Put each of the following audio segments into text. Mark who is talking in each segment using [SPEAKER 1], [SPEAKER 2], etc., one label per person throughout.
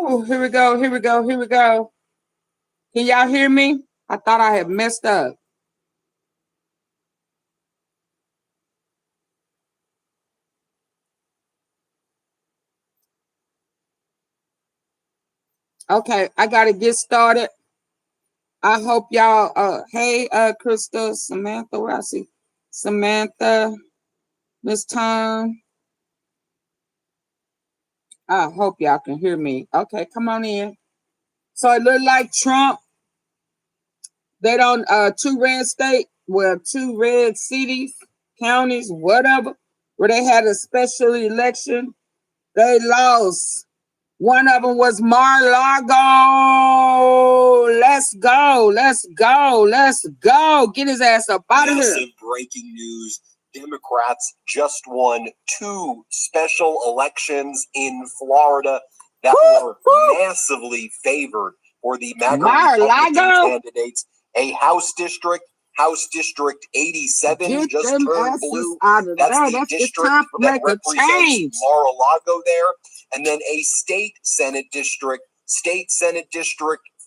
[SPEAKER 1] Ooh, here we go, here we go, here we go. Can y'all hear me? I thought I had messed up. Okay, I gotta get started. I hope y'all hey Krista, Samantha, where I see Samantha, Miss Tom. I hope y'all can hear me. Okay, come on in. So it looked like Trump, they don't two red state, well, two red cities, counties, whatever, where they had a special election. They lost. One of them was Mar-a-Lago. Let's go. Let's go. Let's go. Get his ass up out of here.
[SPEAKER 2] Massive breaking news. Democrats just won 2 special elections in Florida that were massively favored for the MAGA Republican candidates. A House District 87 just turned blue. That's the district that represents Mar-a-Lago there. And then a state Senate District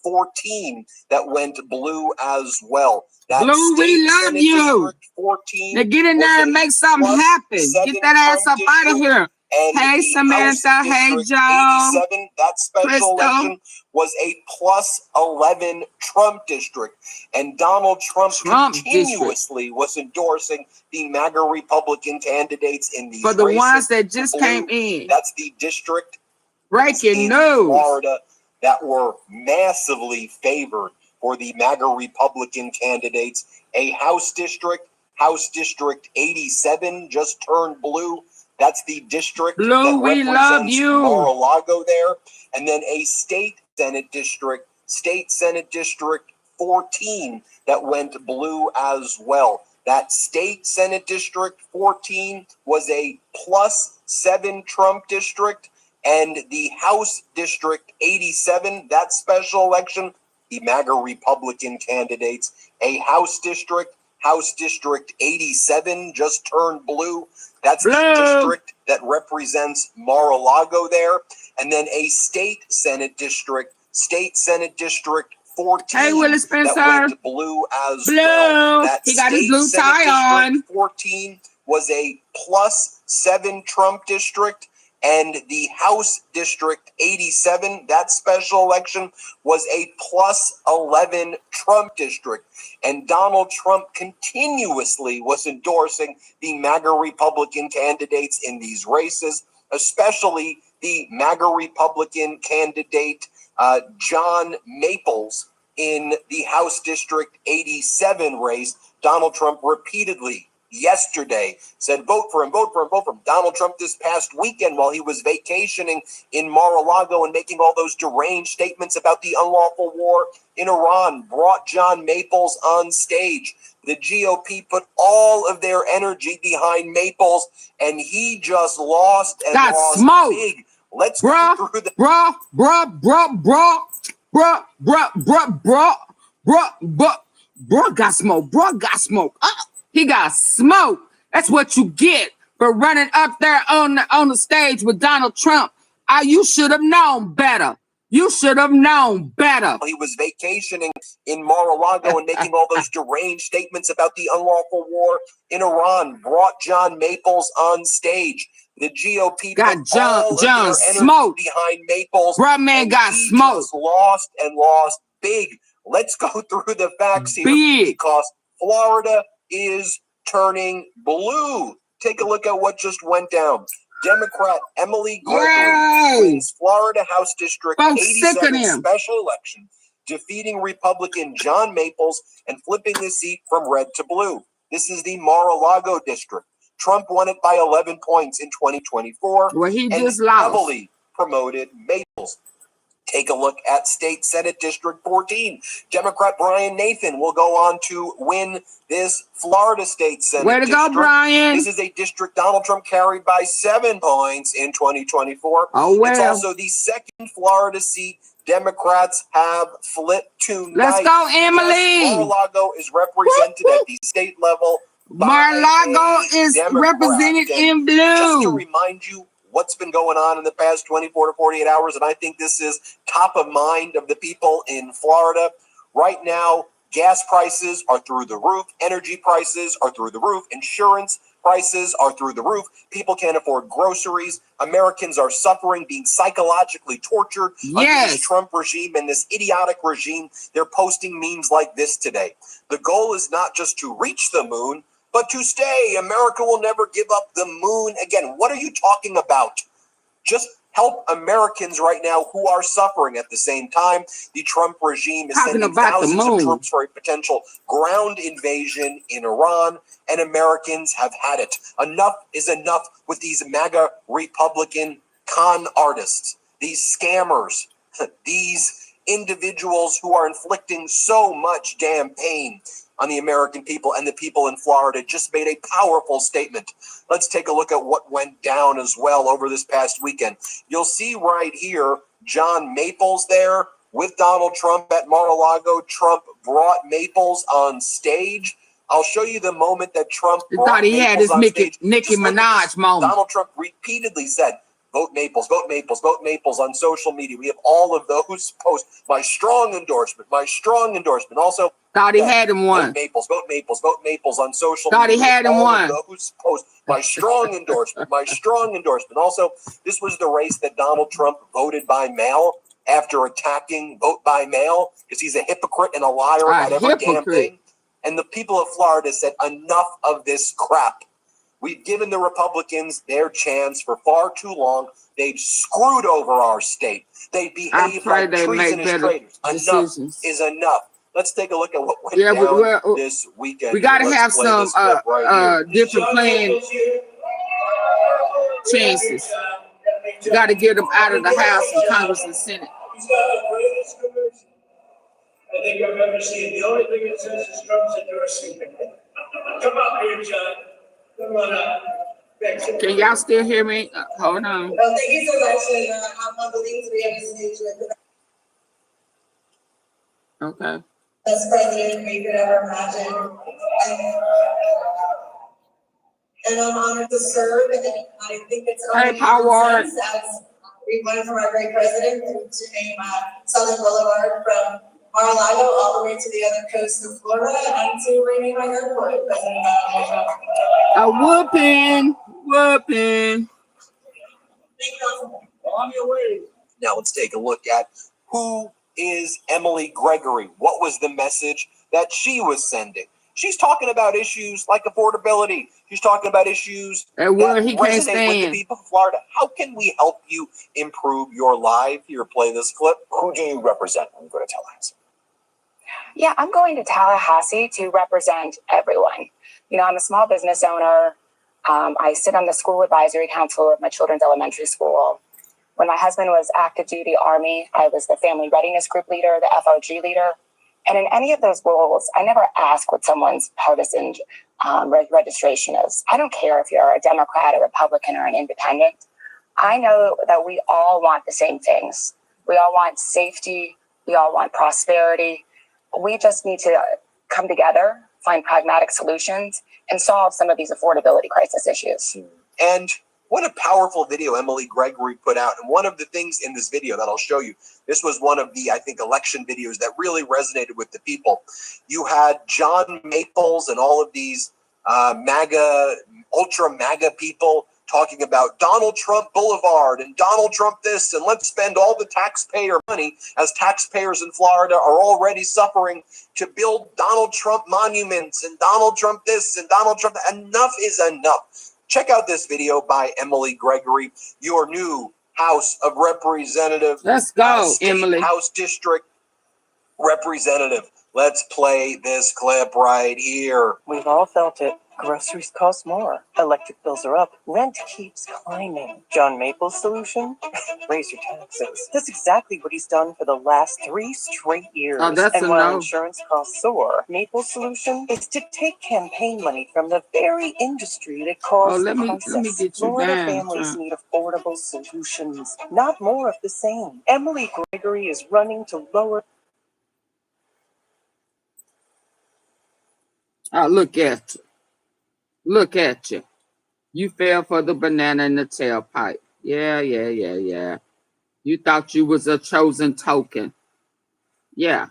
[SPEAKER 2] 14 that went blue as well. That
[SPEAKER 1] Blue, we love
[SPEAKER 2] Senate
[SPEAKER 1] you.
[SPEAKER 2] 14
[SPEAKER 1] now get in there and make something happen. Get that ass up out of here. Hey, Samantha. Hey, Joe.
[SPEAKER 2] That special election was a +11 Trump district. And Donald Trump continuously was endorsing the MAGA Republican candidates in these
[SPEAKER 1] for the
[SPEAKER 2] races.
[SPEAKER 1] ones that just came in.
[SPEAKER 2] That's the district
[SPEAKER 1] breaking
[SPEAKER 2] in
[SPEAKER 1] news.
[SPEAKER 2] Florida that were massively favored for the MAGA Republican candidates. A House District 87 just turned blue. That's the district that represents Mar-a-Lago there. And then a state Senate District 14 that went blue as well. That state Senate District 14 was a +7 Trump district. And the House District 87, that special election, the MAGA Republican candidates, a House District 87 just turned blue. That's the district that represents Mar-a-Lago there. And then a state Senate District 14
[SPEAKER 1] hey, Willie Spencer.
[SPEAKER 2] that went blue as well. That
[SPEAKER 1] he got his blue tie on.
[SPEAKER 2] 14 was a +7 Trump district. And the House District 87, that special election, was a +11 Trump district. And Donald Trump continuously was endorsing the MAGA Republican candidates in these races, especially the MAGA Republican candidate John Maples in the House District 87 race. Donald Trump repeatedly yesterday said vote for him, vote for him, vote for him. Donald Trump this past weekend, while he was vacationing in Mar-a-Lago and making all those deranged statements about the unlawful war in Iran, brought John Maples on stage. The GOP put all of their energy behind Maples, and he just lost and lost big. Let's go through the
[SPEAKER 1] Bruh got smoke. Bruh got smoke. He got smoke. That's what you get for running up there on the stage with Donald Trump. You should have known better. You should have known better.
[SPEAKER 2] He was vacationing in Mar-a-Lago and making all those deranged statements about the unlawful war in Iran, brought John Maples on stage. The GOP
[SPEAKER 1] got John smoke
[SPEAKER 2] behind Maples.
[SPEAKER 1] Bruh, man got smoke.
[SPEAKER 2] Lost big. Let's go through the facts here because Florida is turning blue. Take a look at what just went down. Democrat Emily Gregory wins Florida House District 87 special election, defeating Republican John Maples and flipping the seat from red to blue. This is the Mar-a-Lago district. Trump won it by 11 points in 2024.
[SPEAKER 1] Well, he just lost.
[SPEAKER 2] Heavily promoted Maples. Take a look at State Senate District 14. Democrat Brian Nathan will go on to win this Florida State Senate
[SPEAKER 1] Way to go, Brian.
[SPEAKER 2] This is a district Donald Trump carried by 7 points in 2024.
[SPEAKER 1] Oh, well.
[SPEAKER 2] It's also the second Florida seat Democrats have flipped tonight.
[SPEAKER 1] Let's go, Emily.
[SPEAKER 2] Mar-a-Lago is represented at the state level.
[SPEAKER 1] Mar-a-Lago is represented in blue.
[SPEAKER 2] Just to remind you what's been going on in the past 24 to 48 hours, and I think this is top of mind of the people in Florida. Right now, gas prices are through the roof. Energy prices are through the roof. Insurance prices are through the roof. People can't afford groceries. Americans are suffering, being psychologically tortured under this Trump regime and this idiotic regime. They're posting memes like this today. The goal is not just to reach the moon, but to stay. America will never give up the moon again. What are you talking about? Just help Americans right now who are suffering. At the same time, the Trump regime is sending thousands of troops for a potential ground invasion in Iran, and Americans have had it. Enough is enough with these MAGA Republican con artists, these scammers, these individuals who are inflicting so much damn pain on the American people, and the people in Florida just made a powerful statement. Let's take a look at what went down as well over this past weekend. You'll see right here, John Maples there with Donald Trump at Mar-a-Lago. Trump brought Maples on stage. I'll show you the moment that Trump brought Maples on stage.
[SPEAKER 1] Nicki Minaj moment.
[SPEAKER 2] Donald Trump repeatedly said, vote Maples, vote Maples, vote Maples on social media. We have all of those posts. My strong endorsement, my strong endorsement. Also,
[SPEAKER 1] thought he had him one.
[SPEAKER 2] Vote Maples, vote Maples, vote Maples on social
[SPEAKER 1] media. Thought he had him one.
[SPEAKER 2] Those posts. My strong endorsement, my strong endorsement. Also, this was the race that Donald Trump voted by mail after attacking vote by mail because he's a hypocrite and a liar about every damn thing. And the people of Florida said, enough of this crap. We've given the Republicans their chance for far too long. They've screwed over our state. They behave like treasonous traitors. Enough is enough. Let's take a look at what went down this weekend.
[SPEAKER 1] We got to have some different playing chances. You got to get them out of the House and Congress and Senate.
[SPEAKER 3] I think I've ever seen. The only thing that says is Trump's endorsing it. Come up here, John. Come on up.
[SPEAKER 1] Can y'all still hear me? Hold on.
[SPEAKER 4] Well, thank you so much. And I'm on the link to be on the stage with the
[SPEAKER 1] okay.
[SPEAKER 4] best president we could ever imagine. And I'm honored to serve. And I think it's only
[SPEAKER 1] Howard.
[SPEAKER 4] as we went from our great president to name Southern Boulevard from Mar-a-Lago all the way to the other coast of Florida and to rename my airport.
[SPEAKER 1] A whooping. Whooping.
[SPEAKER 2] On your way. Now let's take a look at who is Emily Gregory. What was the message that she was sending? She's talking about issues like affordability. She's talking about issues that resonate with the people of Florida. How can we help you improve your life? Here, play this clip. Who do you represent when you go to Tallahassee?
[SPEAKER 5] Yeah, I'm going to Tallahassee to represent everyone. You know, I'm a small business owner. I sit on the school advisory council of my children's elementary school. When my husband was active duty Army, I was the family readiness group leader, the FRG leader. And in any of those roles, I never ask what someone's partisan registration is. I don't care if you're a Democrat, a Republican, or an independent. I know that we all want the same things. We all want safety. We all want prosperity. We just need to come together, find pragmatic solutions, and solve some of these affordability crisis issues.
[SPEAKER 2] And what a powerful video Emily Gregory put out. And one of the things in this video that I'll show you, this was one of the, I think, election videos that really resonated with the people. You had John Maples and all of these MAGA, ultra MAGA people talking about Donald Trump Boulevard and Donald Trump this, and let's spend all the taxpayer money, as taxpayers in Florida are already suffering, to build Donald Trump monuments and Donald Trump this and Donald Trump that. Enough is enough. Check out this video by Emily Gregory, your new House of Representatives.
[SPEAKER 1] Let's go, Emily.
[SPEAKER 2] House District Representative. Let's play this clip right here.
[SPEAKER 6] We've all felt it. Groceries cost more. Electric bills are up. Rent keeps climbing. John Maple's solution? Raise your taxes. That's exactly what he's done for the last 3 straight years.
[SPEAKER 1] Oh, that's
[SPEAKER 6] and while insurance costs soar, Maple's solution is to take campaign money from the very industry that caused the crisis.
[SPEAKER 1] Let me get you
[SPEAKER 6] Florida
[SPEAKER 1] down,
[SPEAKER 6] families need affordable solutions, not more of the same. Emily Gregory is running to lower.
[SPEAKER 1] Oh, look at you. Look at you. You fell for the banana in the tailpipe. Yeah. You thought you was a chosen token. Yeah.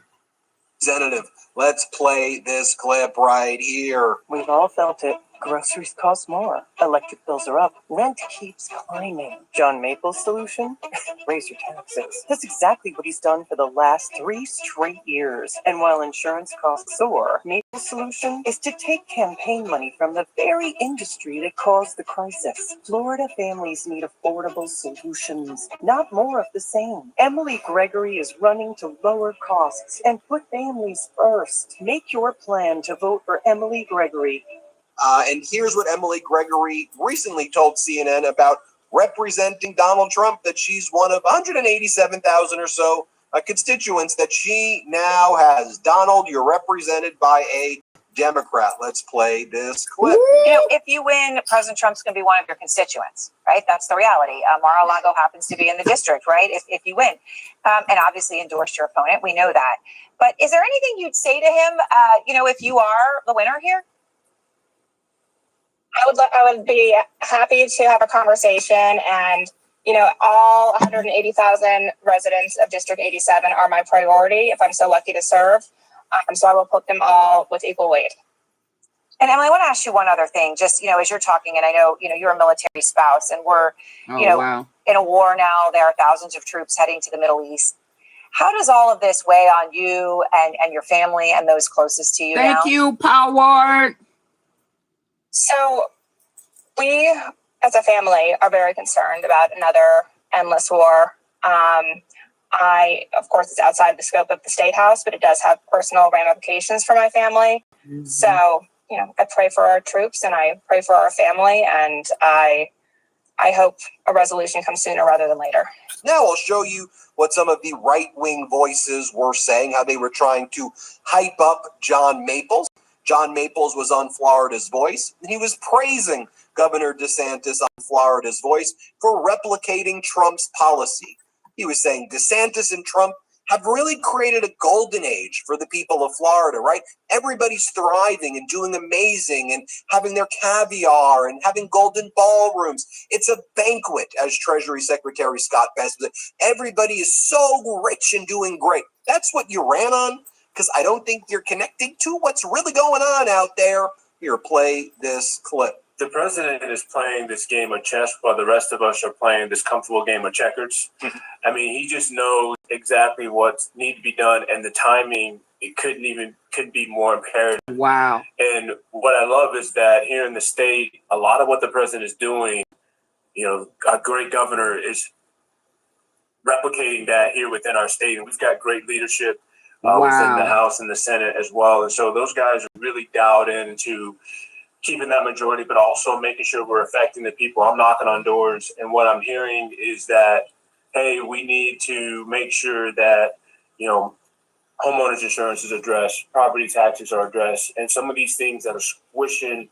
[SPEAKER 2] Representative, let's play this clip right here.
[SPEAKER 6] We've all felt it. Groceries cost more. Electric bills are up. Rent keeps climbing. John Maple's solution? Raise your taxes. That's exactly what he's done for the last 3 straight years. And while insurance costs soar, Maple's solution is to take campaign money from the very industry that caused the crisis. Florida families need affordable solutions, not more of the same. Emily Gregory is running to lower costs and put families first. Make your plan to vote for Emily Gregory.
[SPEAKER 2] And here's what Emily Gregory recently told CNN about representing Donald Trump, that she's one of 187,000 or so constituents that she now has. Donald, you're represented by a Democrat. Let's play this clip.
[SPEAKER 7] You know, if you win, President Trump's going to be one of your constituents, right? That's the reality. Mar-a-Lago happens to be in the district, right? If you win, and obviously endorse your opponent, we know that. But is there anything you'd say to him, if you are the winner here?
[SPEAKER 5] I would be happy to have a conversation, and all 180,000 residents of District 87 are my priority if I'm so lucky to serve. So I will put them all with equal weight.
[SPEAKER 7] And Emily, I want to ask you one other thing, just, as you're talking, and I know, you're a military spouse, and we're,
[SPEAKER 1] Wow.
[SPEAKER 7] in a war now. There are thousands of troops heading to the Middle East. How does all of this weigh on you and your family and those closest to you now?
[SPEAKER 1] Thank you, Power.
[SPEAKER 5] So we, as a family, are very concerned about another endless war. Of course, it's outside the scope of the State House, but it does have personal ramifications for my family.
[SPEAKER 1] Mm-hmm.
[SPEAKER 5] So, I pray for our troops and I pray for our family, and I hope a resolution comes sooner rather than later.
[SPEAKER 2] Now I'll show you what some of the right-wing voices were saying, how they were trying to hype up John Maples. John Maples was on Florida's Voice, and he was praising Governor DeSantis on Florida's Voice for replicating Trump's policy. He was saying DeSantis and Trump have really created a golden age for the people of Florida, right? Everybody's thriving and doing amazing and having their caviar and having golden ballrooms. It's a banquet, as Treasury Secretary Scott Best said. Everybody is so rich and doing great. That's what you ran on, because I don't think you're connecting to what's really going on out there. Here, play this clip.
[SPEAKER 8] The president is playing this game of chess while the rest of us are playing this comfortable game of checkers. I mean, he just knows exactly what needs to be done, and the timing, it couldn't be more imperative.
[SPEAKER 1] Wow.
[SPEAKER 8] And what I love is that here in the state, a lot of what the president is doing, a great governor is replicating that here within our state. And we've got great leadership within the House and the Senate as well. And so those guys are really dialed into keeping that majority, but also making sure we're affecting the people. I'm knocking on doors, and what I'm hearing is that, hey, we need to make sure that, homeowners insurance is addressed, property taxes are addressed, and some of these things that are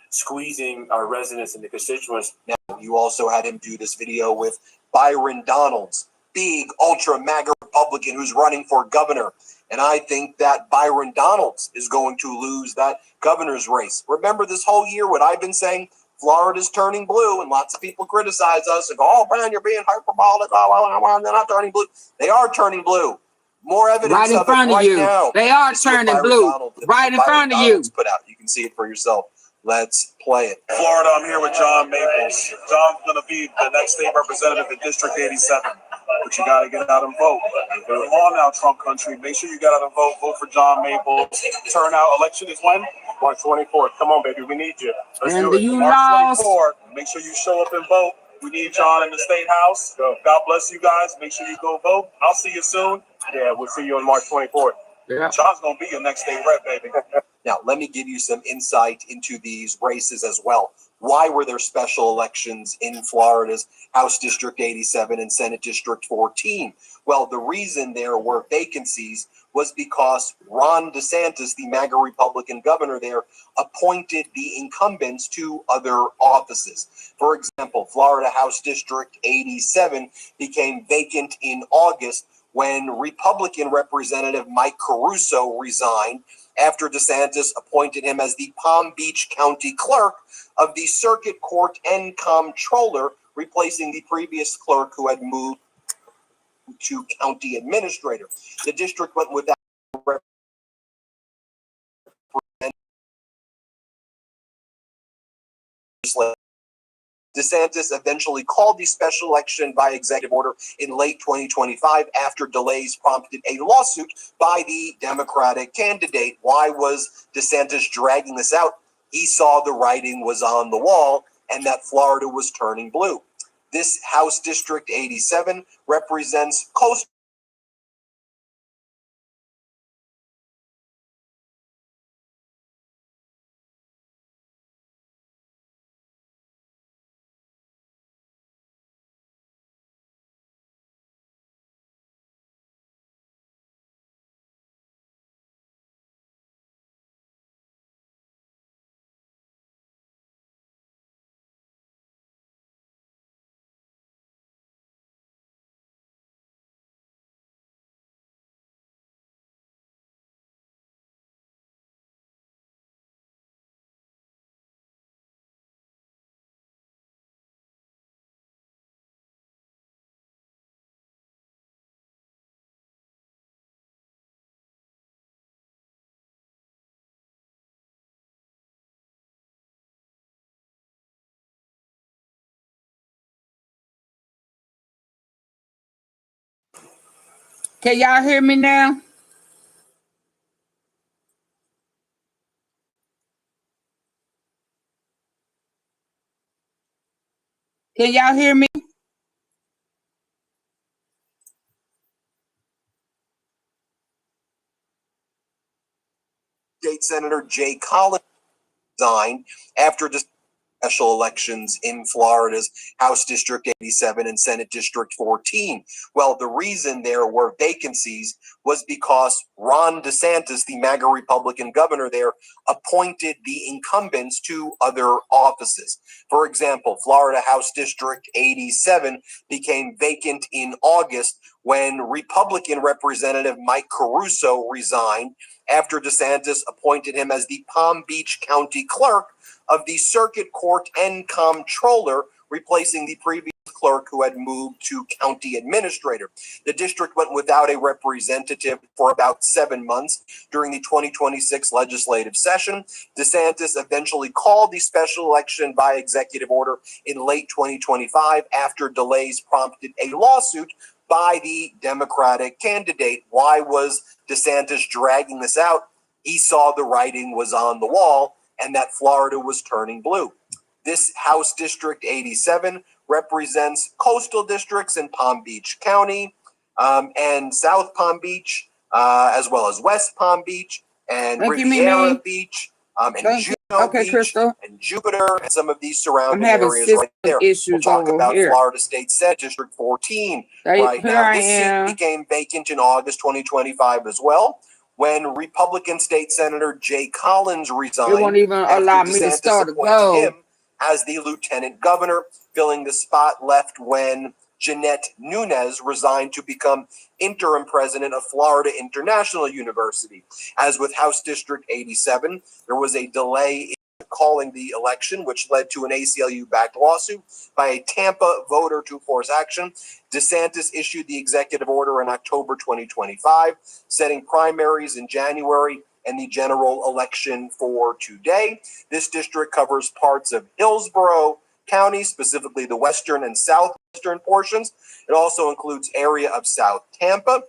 [SPEAKER 8] squeezing our residents and the constituents.
[SPEAKER 2] Now, you also had him do this video with Byron Donalds, big ultra MAGA Republican who's running for governor. And I think that Byron Donalds is going to lose that governor's race. Remember this whole year what I've been saying? Florida's turning blue, and lots of people criticize us and go, oh, man, you're being hyperbolic. Oh, they're not turning blue. They are turning blue. More evidence
[SPEAKER 1] right in front of you.
[SPEAKER 2] Now.
[SPEAKER 1] They are turning blue. Right in front of you.
[SPEAKER 2] Put out. You can see it for yourself. Let's play it.
[SPEAKER 9] Florida, I'm here with John Maples. John's going to be the next state representative in District 87. But you got to get out and vote. Come on now, Trump country. Make sure you get out and vote. Vote for John Maples. Turnout election is when?
[SPEAKER 8] March 24th. Come on, baby. We need you.
[SPEAKER 9] Let's
[SPEAKER 1] and
[SPEAKER 9] do it.
[SPEAKER 1] you
[SPEAKER 9] March
[SPEAKER 1] lost.
[SPEAKER 9] 24th. Make sure you show up and vote. We need John in the State House. God bless you guys. Make sure you go vote. I'll see you soon.
[SPEAKER 8] Yeah, we'll see you on March 24th.
[SPEAKER 1] Yeah.
[SPEAKER 9] John's going to be your next state rep, baby.
[SPEAKER 2] Now, let me give you some insight into these races as well. Why were there special elections in Florida's House District 87 and Senate District 14? Well, the reason there were vacancies was because Ron DeSantis, the MAGA Republican governor there, appointed the incumbents to other offices. For example, Florida House District 87 became vacant in August when Republican Representative Mike Caruso resigned after DeSantis appointed him as the Palm Beach County Clerk of the Circuit Court and Comptroller, replacing the previous clerk who had moved to county administrator. The district went without representation. DeSantis eventually called the special election by executive order in late 2025 after delays prompted a lawsuit by the Democratic candidate. Why was DeSantis dragging this out? He saw the writing was on the wall and that Florida was turning blue. This House District 87 represents coastal.
[SPEAKER 1] Can y'all hear me now? Can y'all hear me?
[SPEAKER 2] State Senator Jay Collins resigned after special elections in Florida's House District 87 and Senate District 14. Well, the reason there were vacancies was because Ron DeSantis, the MAGA Republican governor there, appointed the incumbents to other offices. For example, Florida House District 87 became vacant in August when Republican Representative Mike Caruso resigned after DeSantis appointed him as the Palm Beach County Clerk of the Circuit Court and Comptroller, replacing the previous clerk who had moved to county administrator. The district went without a representative for about 7 months during the 2026 legislative session. DeSantis eventually called the special election by executive order in late 2025 after delays prompted a lawsuit by the Democratic candidate. Why was DeSantis dragging this out? He saw the writing was on the wall and that Florida was turning blue. This House District 87 represents coastal districts in Palm Beach County and South Palm Beach, as well as West Palm Beach and Riviera Beach, and Juno Beach,
[SPEAKER 1] Crystal.
[SPEAKER 2] and Jupiter, and some of these surrounding
[SPEAKER 1] I'm having
[SPEAKER 2] areas right there.
[SPEAKER 1] issues
[SPEAKER 2] We'll talk
[SPEAKER 1] over
[SPEAKER 2] about
[SPEAKER 1] here.
[SPEAKER 2] Florida State Senate District 14 right now. This seat became vacant in August 2025 as well, when Republican State Senator Jay Collins resigned.
[SPEAKER 1] It won't even allow me to start a vote.
[SPEAKER 2] Him as the lieutenant governor, filling the spot left when Jeanette Nunez resigned to become interim president of Florida International University. As with House District 87, there was a delay in calling the election, which led to an ACLU-backed lawsuit by a Tampa voter to force action. DeSantis issued the executive order in October 2025, setting primaries in January and the general election for today. This district covers parts of Hillsborough County, specifically the western and southwestern portions. It also includes area of South Tampa,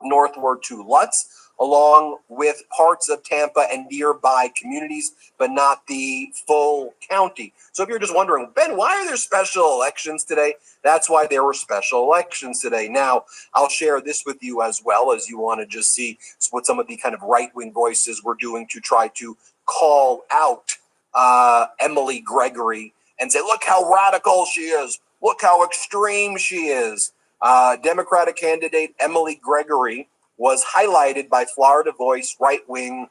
[SPEAKER 2] northward to Lutz, along with parts of Tampa and nearby communities, but not the full county. So if you're just wondering, Ben, why are there special elections today? That's why there were special elections today. Now, I'll share this with you as well, as you want to just see what some of the kind of right-wing voices were doing to try to call out Emily Gregory and say, look how radical she is. Look how extreme she is. Democratic candidate Emily Gregory was highlighted by Florida Voice, right-wing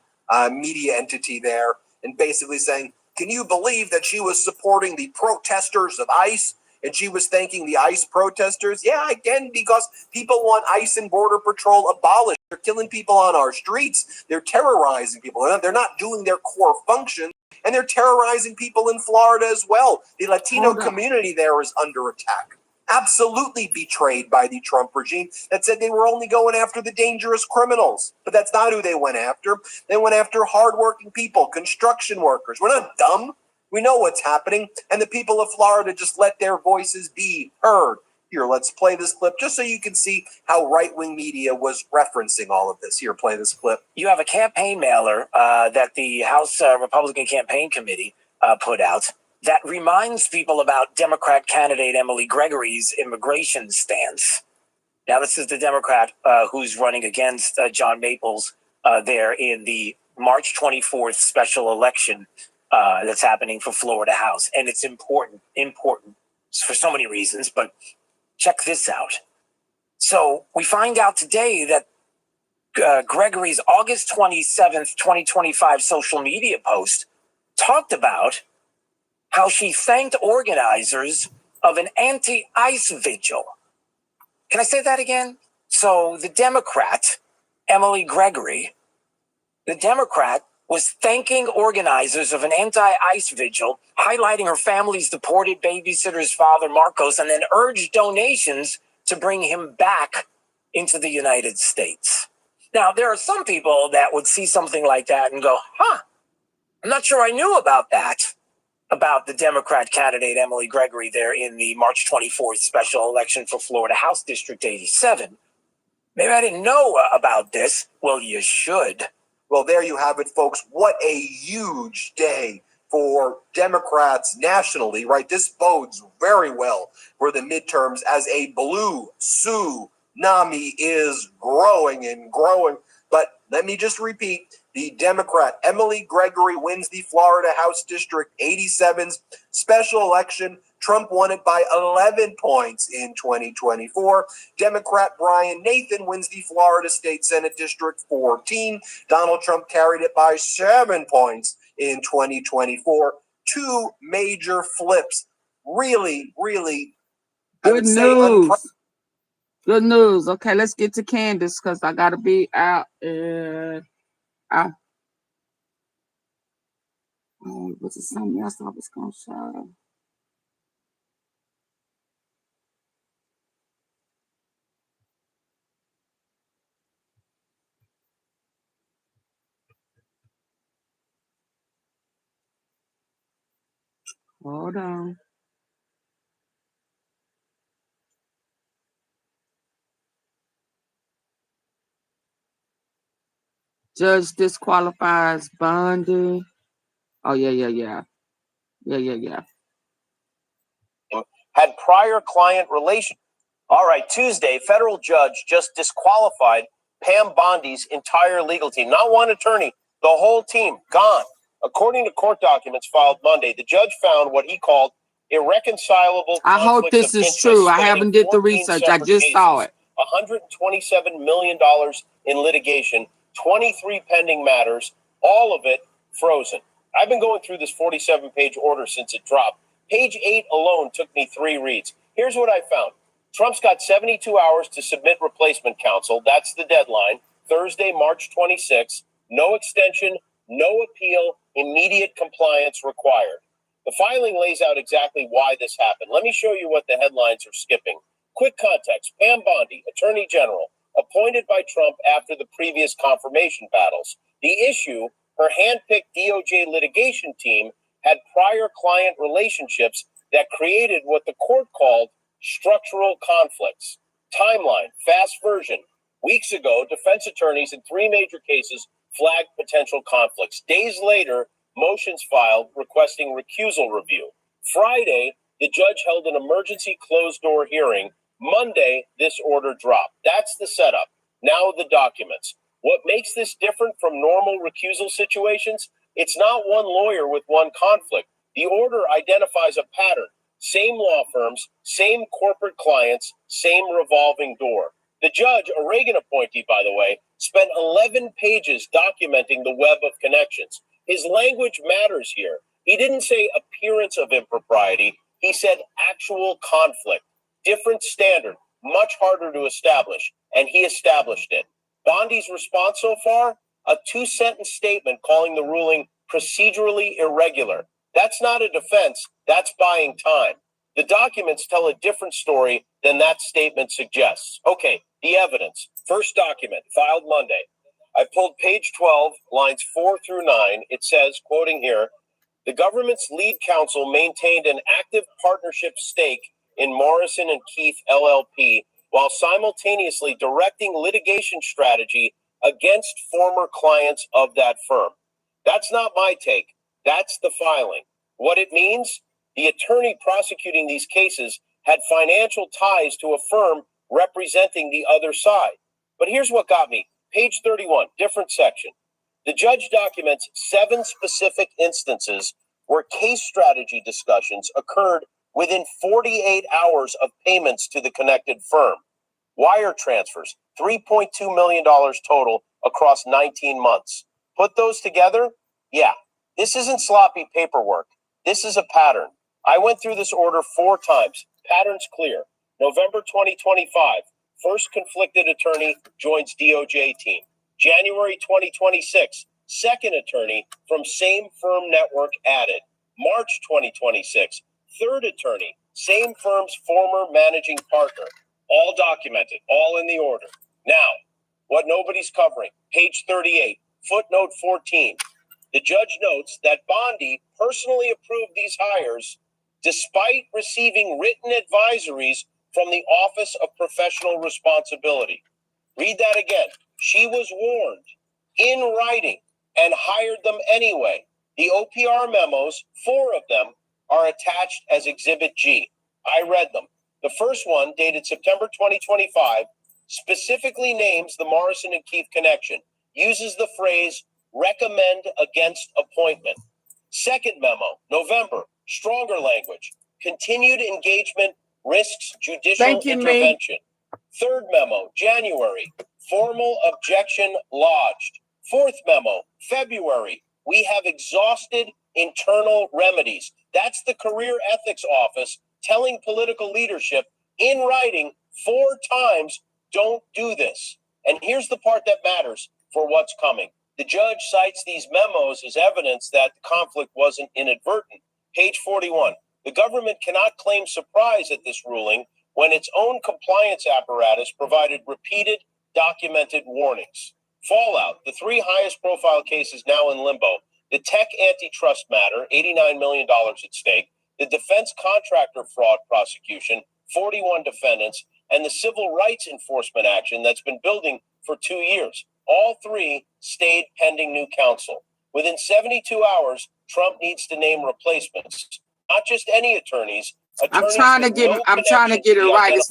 [SPEAKER 2] media entity there, and basically saying, can you believe that she was supporting the protesters of ICE And she was thanking the ICE protesters. Yeah, again, because people want ICE and Border Patrol abolished. They're killing people on our streets. They're terrorizing people. They're not doing their core function. And they're terrorizing people in Florida as well. The Latino community there is under attack. Absolutely betrayed by the Trump regime that said they were only going after the dangerous criminals. But that's not who they went after. They went after hardworking people, construction workers. We're not dumb. We know what's happening. And the people of Florida just let their voices be heard. Here, let's play this clip just so you can see how right-wing media was referencing all of this. Here, play this clip.
[SPEAKER 10] You have a campaign mailer that the House Republican Campaign Committee put out that reminds people about Democrat candidate Emily Gregory's immigration stance. Now, this is the Democrat who's running against John Maples there in the March 24th special election that's happening for Florida House. And it's important for so many reasons, but check this out. So we find out today that Gregory's August 27th, 2025 social media post talked about how she thanked organizers of an anti-ICE vigil. Can I say that again? So the Democrat, Emily Gregory, the Democrat was thanking organizers of an anti-ICE vigil, highlighting her family's deported babysitter's father, Marcos, and then urged donations to bring him back into the United States. Now, there are some people that would see something like that and go, I'm not sure I knew about that, about the Democrat candidate Emily Gregory there in the March 24th special election for Florida House District 87. Maybe I didn't know about this. Well, you should.
[SPEAKER 2] Well, there you have it, folks. What a huge day for Democrats nationally, right? This bodes very well for the midterms as a blue tsunami is growing and growing. But let me just repeat, the Democrat Emily Gregory wins the Florida House District 87's special election. Trump won it by 11 points in 2024. Democrat Brian Nathan wins the Florida State Senate District 14. Donald Trump carried it by 7 points in 2024. Two major flips. Really, really.
[SPEAKER 1] Good news. Good news. Okay, let's get to Candace because I got to be out. Was it something else I was going to show? Hold on. Judge disqualifies Bundy. Oh, yeah.
[SPEAKER 11] Had prior client relation. All right, Tuesday, federal judge just disqualified Pam Bondi's entire legal team. Not one attorney, the whole team, gone. According to court documents filed Monday, the judge found what he called irreconcilable.
[SPEAKER 1] I hope this is true. I haven't did the research. I just saw it.
[SPEAKER 11] $127 million in litigation, 23 pending matters, all of it frozen. I've been going through this 47-page order since it dropped. Page 8 alone took me 3 reads. Here's what I found. Trump's got 72 hours to submit replacement counsel. That's the deadline. Thursday, March 26th. No extension, no appeal, immediate compliance required. The filing lays out exactly why this happened. Let me show you what the headlines are skipping. Quick context. Pam Bondi, Attorney General, appointed by Trump after the previous confirmation battles. The issue, her handpicked DOJ litigation team had prior client relationships that created what the court called structural conflicts. Timeline, fast version. Weeks ago, defense attorneys in 3 major cases flagged potential conflicts. Days later, motions filed requesting recusal review. Friday, the judge held an emergency closed-door hearing. Monday, this order dropped. That's the setup. Now the documents. What makes this different from normal recusal situations? It's not one lawyer with one conflict. The order identifies a pattern. Same law firms, same corporate clients, same revolving door. The judge, a Reagan appointee, by the way, spent 11 pages documenting the web of connections. His language matters here. He didn't say appearance of impropriety. He said actual conflict, different standard, much harder to establish, and he established it. Bondi's response so far? A 2-sentence statement calling the ruling procedurally irregular. That's not a defense, that's buying time. The documents tell a different story than that statement suggests. Okay, the evidence. First document, filed Monday. I pulled page 12, lines 4 through 9. It says, quoting here, the government's lead counsel maintained an active partnership stake in Morrison and Keith LLP while simultaneously directing litigation strategy against former clients of that firm. That's not my take. That's the filing. What it means? The attorney prosecuting these cases had financial ties to a firm representing the other side. But here's what got me. Page 31, different section. The judge documents 7 specific instances where case strategy discussions occurred within 48 hours of payments to the connected firm. Wire transfers, $3.2 million total across 19 months. Put those together? Yeah, this isn't sloppy paperwork. This is a pattern. I went through this order 4 times. Pattern's clear. November 2025, first conflicted attorney joins DOJ team. January 2026, second attorney from same firm network added. March 2026, third attorney, same firm's former managing partner. All documented, all in the order. Now, what nobody's covering, page 38, footnote 14. The judge notes that Bondi personally approved these hires despite receiving written advisories from the Office of Professional Responsibility. Read that again. She was warned in writing and hired them anyway. The OPR memos, 4 of them, are attached as Exhibit G. I read them. The first one, dated September 2025, specifically names the Morrison and Keith connection, uses the phrase recommend against appointment. Second memo, November, stronger language, continued engagement risks judicial intervention. Third memo, January, formal objection lodged. Fourth memo, February, we have exhausted internal remedies. That's the Career Ethics Office telling political leadership in writing 4 times, don't do this. And here's the part that matters for what's coming. The judge cites these memos as evidence that the conflict wasn't inadvertent. Page 41. The government cannot claim surprise at this ruling when its own compliance apparatus provided repeated documented warnings. Fallout, the 3 highest profile cases now in limbo, the tech antitrust matter, $89 million at stake, the defense contractor fraud prosecution, 41 defendants, and the civil rights enforcement action that's been building for 2 years. All 3 stayed pending new counsel. Within 72 hours, Trump needs to name replacements. Not just any attorneys.
[SPEAKER 1] I'm trying to get it right. It's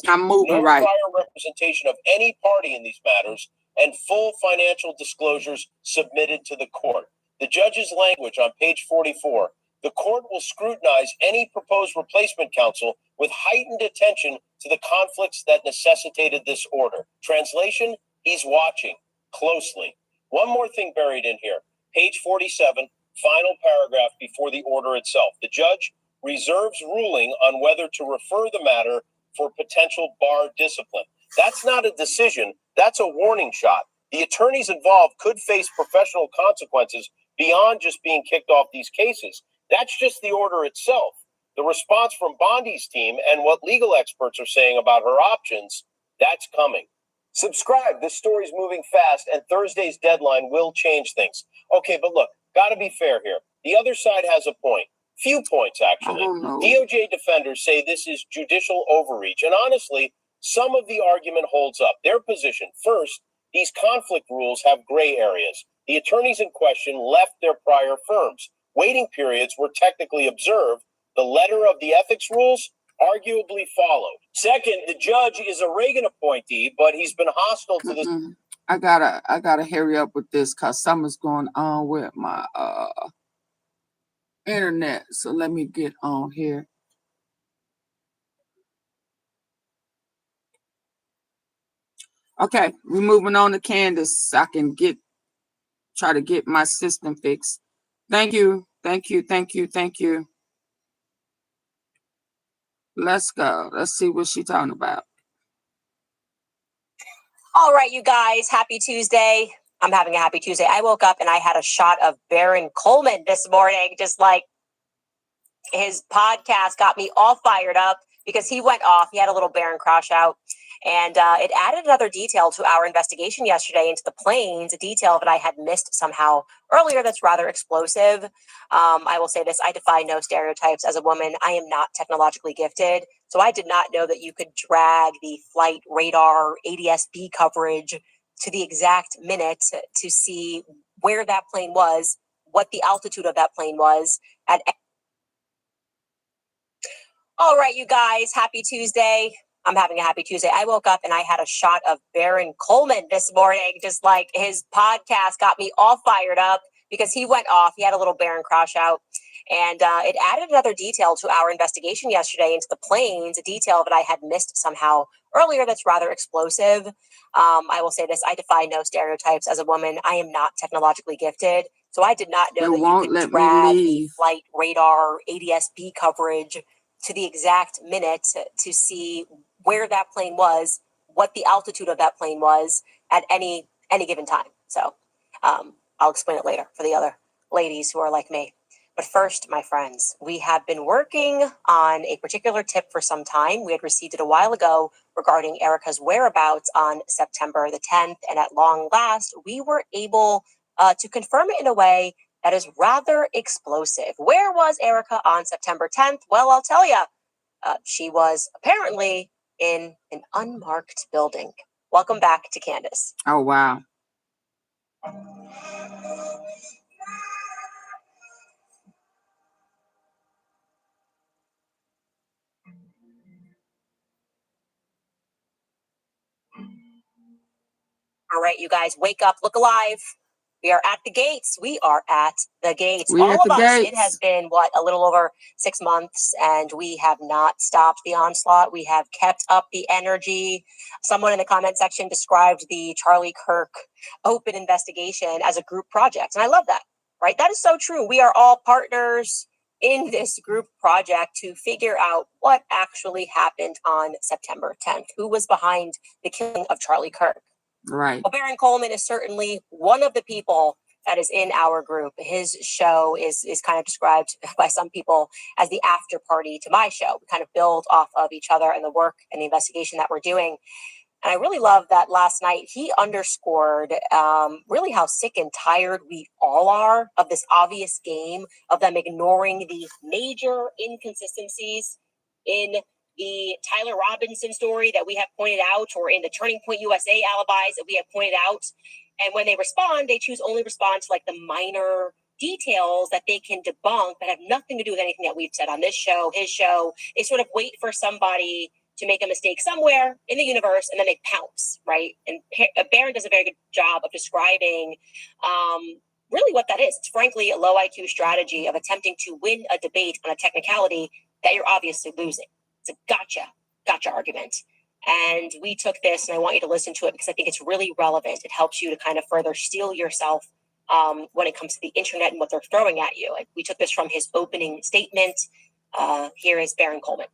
[SPEAKER 1] not moving
[SPEAKER 11] no
[SPEAKER 1] right.
[SPEAKER 11] Prior representation of any party in these matters, and full financial disclosures submitted to the court. The judge's language on page 44. The court will scrutinize any proposed replacement counsel with heightened attention to the conflicts that necessitated this order. Translation, he's watching closely. One more thing buried in here. Page 47, final paragraph before the order itself. The judge reserves ruling on whether to refer the matter for potential bar discipline. That's not a decision. That's a warning shot. The attorneys involved could face professional consequences beyond just being kicked off these cases. That's just the order itself. The response from Bondi's team and what legal experts are saying about her options, that's coming. Subscribe. This story's moving fast, and Thursday's deadline will change things. Okay, but look, gotta be fair here. The other side has a point. Few points, actually. DOJ defenders say this is judicial overreach, and honestly, some of the argument holds up. Their position, first, these conflict rules have gray areas. The attorneys in question left their prior firms. Waiting periods were technically observed. The letter of the ethics rules arguably followed. Second, the judge is a Reagan appointee, but he's been hostile to this.
[SPEAKER 1] I gotta hurry up with this because something's going on with my internet. So let me get on here. Okay, we're moving on to Candace. So I can try to get my system fixed. Thank you. Let's go. Let's see what she's talking about.
[SPEAKER 12] All right, you guys, happy Tuesday. I'm having a happy Tuesday. I woke up and I had a shot of Baron Coleman this morning, just like his podcast got me all fired up because he went off. He had a little Baron crash out. And it added another detail to our investigation yesterday into the planes, a detail that I had missed somehow earlier that's rather explosive. I will say this, I defy no stereotypes. As a woman, I am not technologically gifted. So I did not know that you could drag the flight radar ADS-B coverage to the exact minute to see where that plane was, what the altitude of that plane was. All right, you guys, happy Tuesday. I'm having a happy Tuesday. I woke up and I had a shot of Baron Coleman this morning, just like his podcast got me all fired up because he went off. He had a little Baron crash out. And it added another detail to our investigation yesterday into the planes, a detail that I had missed somehow earlier that's rather explosive. I will say this, I defy no stereotypes. As a woman, I am not technologically gifted. So I did not know that you could drag the flight radar ADS-B coverage to the exact minute to see where that plane was, what the altitude of that plane was at any given time. So I'll explain it later for the other ladies who are like me. But first, my friends, we have been working on a particular tip for some time. We had received it a while ago regarding Erika's whereabouts on September the 10th. And at long last, we were able to confirm it in a way that is rather explosive. Where was Erika on September 10th? Well, I'll tell you. She was apparently in an unmarked building. Welcome back to Candace.
[SPEAKER 1] Oh, wow.
[SPEAKER 12] All right, you guys, wake up, look alive. We are at the gates. We are at the gates.
[SPEAKER 1] We're
[SPEAKER 12] All
[SPEAKER 1] at
[SPEAKER 12] of
[SPEAKER 1] the
[SPEAKER 12] us.
[SPEAKER 1] gates.
[SPEAKER 12] It has been, a little over 6 months, and we have not stopped the onslaught. We have kept up the energy. Someone in the comment section described the Charlie Kirk open investigation as a group project, and I love that, right? That is so true. We are all partners in this group project to figure out what actually happened on September 10th. Who was behind the killing of Charlie Kirk?
[SPEAKER 1] Right.
[SPEAKER 12] Well, Baron Coleman is certainly one of the people that is in our group. His show is kind of described by some people as the after party to my show. We kind of build off of each other and the work and the investigation that we're doing. And I really love that last night he underscored really how sick and tired we all are of this obvious game of them ignoring the major inconsistencies in the Tyler Robinson story that we have pointed out, or in the Turning Point USA alibis that we have pointed out. And when they respond, they only respond to like the minor details that they can debunk that have nothing to do with anything that we've said on this show, his show. They sort of wait for somebody to make a mistake somewhere in the universe, and then they pounce, right? And Baron does a very good job of describing really what that is. It's frankly a low IQ strategy of attempting to win a debate on a technicality that you're obviously losing. It's a gotcha argument. And we took this, and I want you to listen to it because I think it's really relevant. It helps you to kind of further steel yourself when it comes to the internet and what they're throwing at you. Like, we took this from his opening statement. Here is Baron Coleman.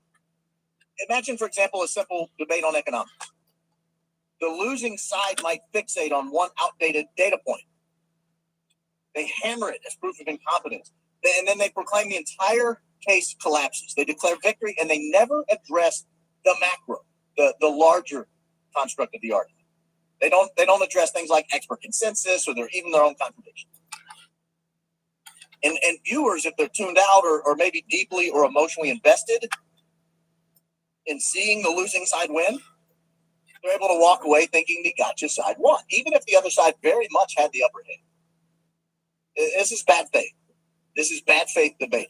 [SPEAKER 13] Imagine, for example, a simple debate on economics. The losing side might fixate on one outdated data point. They hammer it as proof of incompetence. And then they proclaim the entire case collapses. They declare victory, and they never address the macro, the larger construct of the argument. They don't address things like expert consensus or even their own contradictions. And viewers, if they're tuned out or maybe deeply or emotionally invested in seeing the losing side win, they're able to walk away thinking the gotcha side won, even if the other side very much had the upper hand. This is bad faith. This is bad faith debate.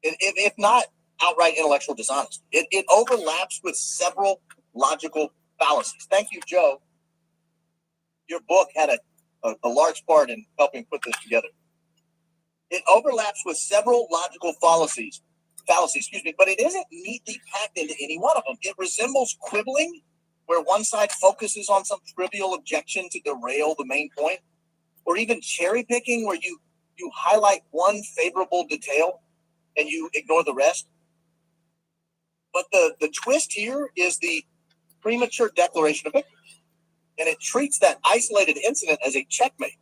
[SPEAKER 13] If not outright intellectual dishonesty, it overlaps with several logical fallacies. Thank you, Joe. Your book had a large part in helping put this together. It overlaps with several logical fallacies, but it isn't neatly packed into any one of them. It resembles quibbling, where one side focuses on some trivial objection to derail the main point, or even cherry picking, where you highlight one favorable detail and you ignore the rest. But the twist here is the premature declaration of victory. And it treats that isolated incident as a checkmate.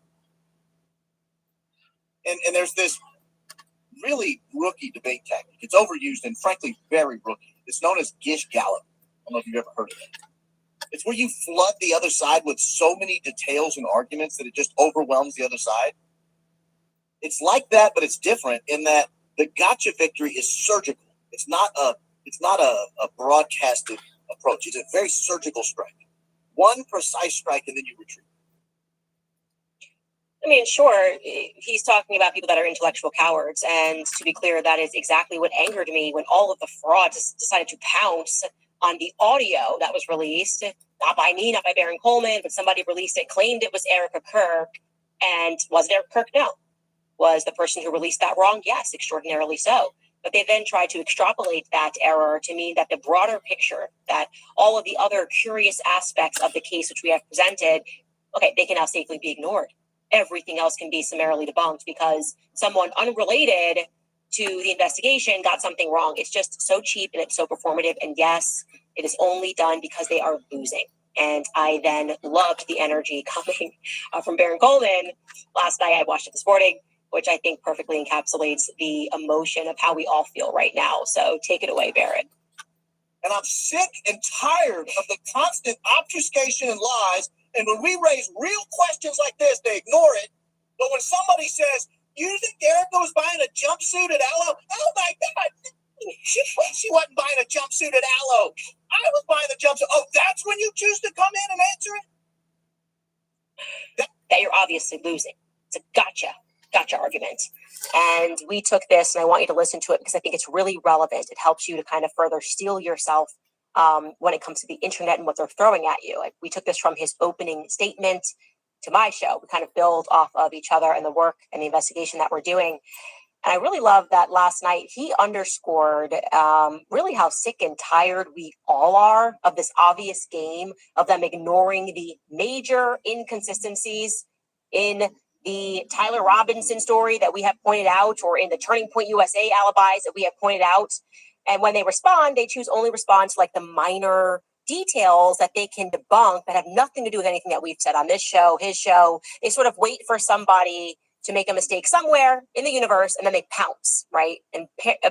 [SPEAKER 13] And there's this really rookie debate tactic. It's overused and frankly very rookie. It's known as Gish Gallop. I don't know if you've ever heard of it. It's where you flood the other side with so many details and arguments that it just overwhelms the other side. It's like that, but it's different in that the gotcha victory is surgical. It's not a broadcasted approach. It's a very surgical strike. One precise strike and then you retreat.
[SPEAKER 12] I mean, sure, he's talking about people that are intellectual cowards. And to be clear, that is exactly what angered me when all of the frauds decided to pounce on the audio that was released, not by me, not by Baron Coleman, but somebody released it, claimed it was Erika Kirk. And was it Erika Kirk? No. Was the person who released that wrong? Yes, extraordinarily so. But they then tried to extrapolate that error to mean that the broader picture, that all of the other curious aspects of the case which we have presented, okay, they can now safely be ignored. Everything else can be summarily debunked because someone unrelated to the investigation got something wrong. It's just so cheap and it's so performative. And yes, it is only done because they are losing. And I then loved the energy coming from Baron Coleman. Last night I watched it this morning, which I think perfectly encapsulates the emotion of how we all feel right now. So take it away, Baron.
[SPEAKER 13] And I'm sick and tired of the constant obfuscation and lies. And when we raise real questions like this, they ignore it. But when somebody says, you think Erika was buying a jumpsuit at Aloe? Oh my God. She wasn't buying a jumpsuit at Aloe. I was buying the jumpsuit. Oh, that's when you choose to come in and answer it?
[SPEAKER 12] That you're obviously losing. It's a gotcha argument. And we took this, and I want you to listen to it because I think it's really relevant. It helps you to kind of further steel yourself when it comes to the internet and what they're throwing at you. Like, we took this from his opening statement to my show. We kind of build off of each other and the work and the investigation that we're doing. And I really love that last night he underscored really how sick and tired we all are of this obvious game of them ignoring the major inconsistencies in the Tyler Robinson story that we have pointed out, or in the Turning Point USA alibis that we have pointed out. And when they respond, they choose only respond to like the minor details that they can debunk that have nothing to do with anything that we've said on this show, his show. They sort of wait for somebody to make a mistake somewhere in the universe, and then they pounce, right? And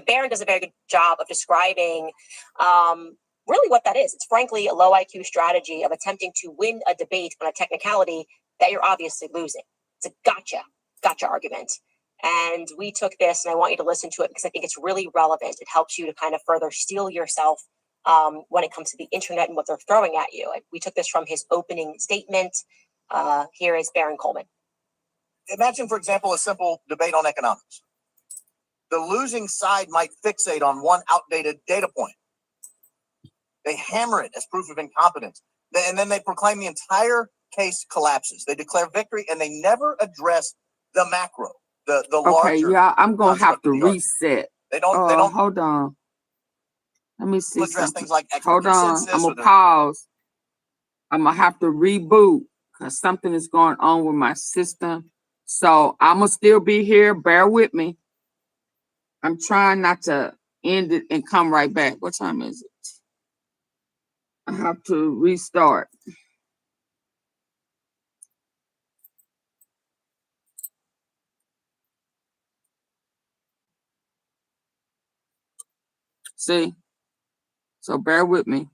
[SPEAKER 12] Baron does a very good job of describing really what that is. It's frankly a low IQ strategy of attempting to win a debate on a technicality that you're obviously losing. It's a gotcha argument. And we took this, and I want you to listen to it because I think it's really relevant. It helps you to kind of further steel yourself when it comes to the internet and what they're throwing at you. We took this from his opening statement. Here is Baron Coleman.
[SPEAKER 13] Imagine, for example, a simple debate on economics. The losing side might fixate on one outdated data point. They hammer it as proof of incompetence. And then they proclaim the entire case collapses. They declare victory, and they never address the macro, the larger.
[SPEAKER 1] Okay, yeah, I'm gonna have to reset.
[SPEAKER 13] They don't.
[SPEAKER 1] Hold on. Let me see.
[SPEAKER 13] Address things like
[SPEAKER 1] hold on. I'm gonna pause. I'm gonna have to reboot because something is going on with my system. So I'm gonna still be here. Bear with me. I'm trying not to end it and come right back. What time is it? I have to restart. See? So bear with me.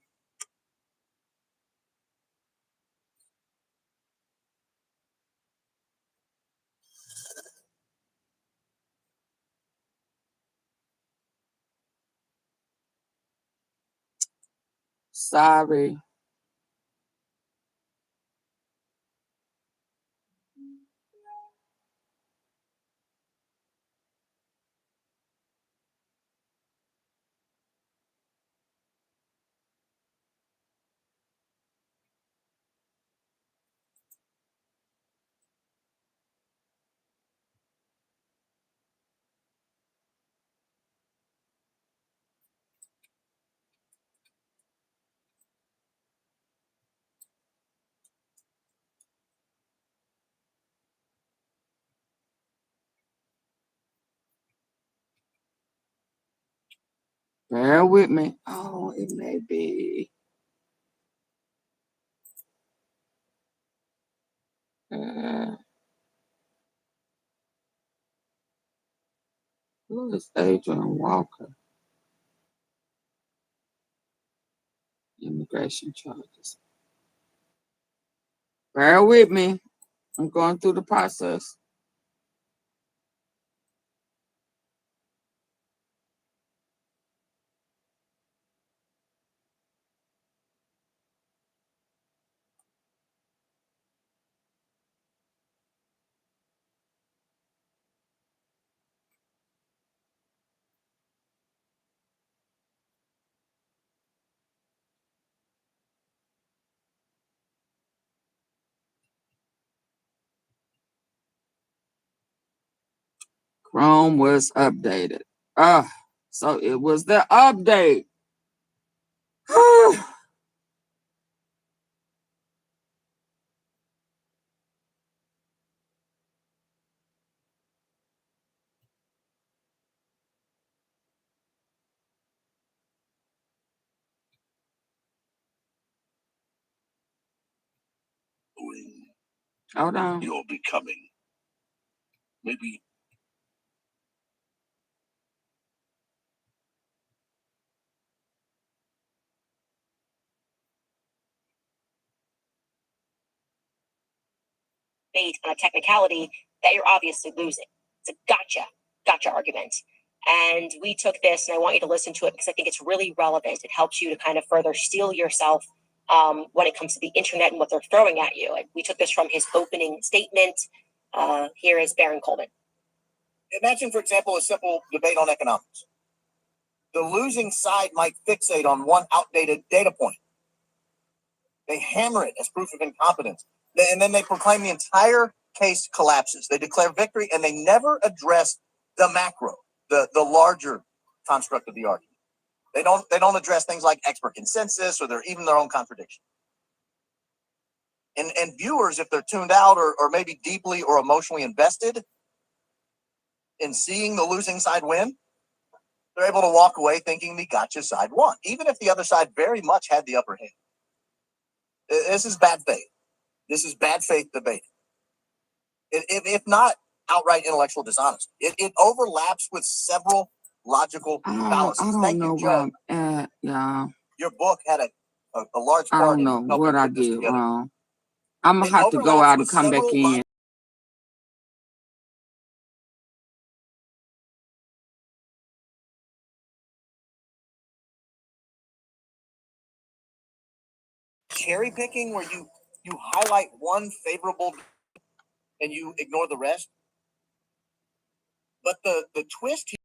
[SPEAKER 1] Sorry. Bear with me. Oh, it may be. Who is Adrian Walker? Immigration charges. Bear with me. I'm going through the process. Chrome was updated. So it was the update. Hold on.
[SPEAKER 13] You're becoming. Maybe.
[SPEAKER 12] Based on a technicality that you're obviously losing. It's a gotcha argument. And we took this, and I want you to listen to it because I think it's really relevant. It helps you to kind of further steel yourself when it comes to the internet and what they're throwing at you. And we took this from his opening statement. Here is Baron Coleman.
[SPEAKER 13] Imagine, for example, a simple debate on economics. The losing side might fixate on one outdated data point. They hammer it as proof of incompetence. And then they proclaim the entire case collapses. They declare victory, and they never address the macro, the larger construct of the argument. They don't address things like expert consensus or even their own contradiction. And viewers, if they're tuned out or maybe deeply or emotionally invested in seeing the losing side win, they're able to walk away thinking the gotcha side won, even if the other side very much had the upper hand. This is bad faith. This is bad faith debating. If not outright intellectual dishonesty, it overlaps with several logical fallacies.
[SPEAKER 1] I don't know where I'm at, y'all.
[SPEAKER 13] Your book had a large part.
[SPEAKER 1] I don't know what I did wrong. I'm going to have to go out and come back in.
[SPEAKER 13] Cherry picking, where you highlight one favorable and you ignore the rest. But the twist here